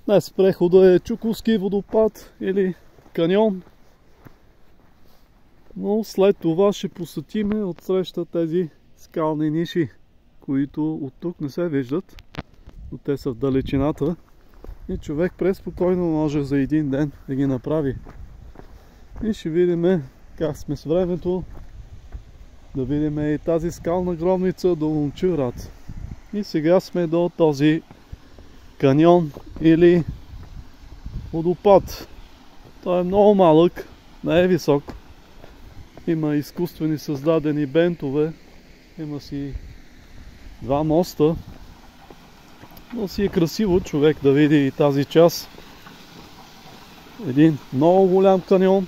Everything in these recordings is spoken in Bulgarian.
Днес прехода е Чуковски водопад или каньон. Но след това ще посетиме отсреща тези скални ниши, които от тук не се виждат, но те са в далечината. И човек преспокойно може за един ден да ги направи. И ще видим как сме с времето, да видим и тази скална гробница до Момчилград. И сега сме до този каньон или водопад. Той е много малък, не е висок. Има изкуствени създадени бентове, има си два моста. Но си е красиво човек да види и тази част. Един много голям каньон.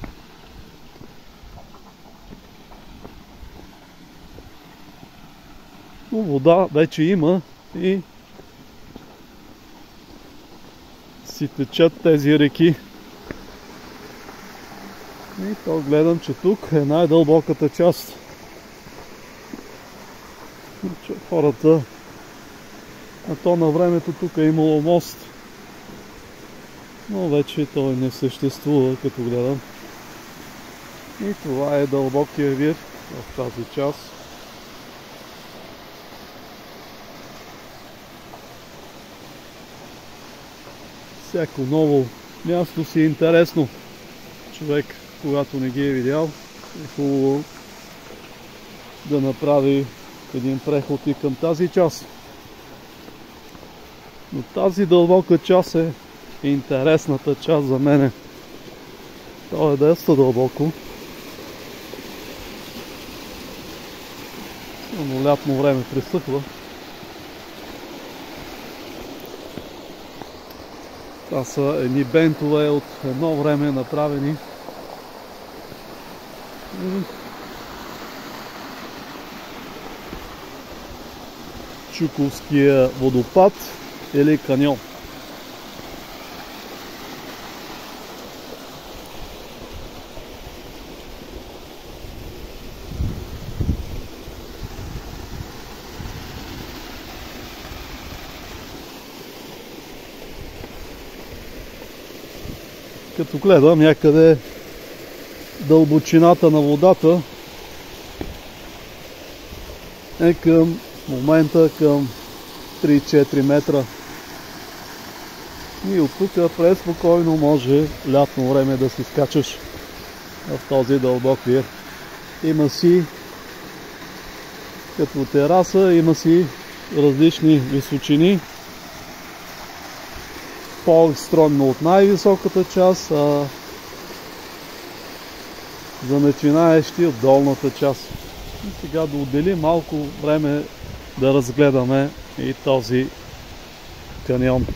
Но вода вече има и си течат тези реки. И то гледам, че тук е най-дълбоката част. Хората, а то на времето тук е имало мост. Но вече той не съществува, като гледам. И това е дълбокия вир в тази част. Всяко ново място си е интересно. Човек, когато не ги е видял, е хубаво да направи един преход и към тази част. Но тази дълбока част е интересната част за мене. То е доста дълбоко. Но лятно време пресъхва. Това са едни бентове от едно време направени. Чуковския водопад или каньон. Като гледам някъде дълбочината на водата е към момента към 3-4 метра. И от тук преспокойно може лятно време да си скачаш в този дълбок вир. Има си като тераса, има си различни височини. По-екстремно от най-високата част, а за начинаещи от долната част. И сега да отделим малко време да разгледаме и този каньон.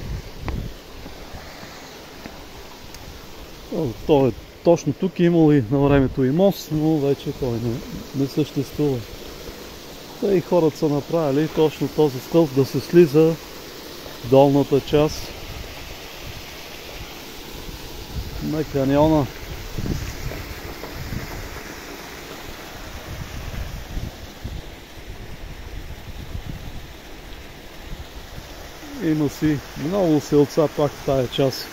Той е точно тук, имало и на времето и мост, но вече той не съществува. Те и хората са направили точно този стълб да се слиза в долната част на каньона. Има си много селца пак в тая част.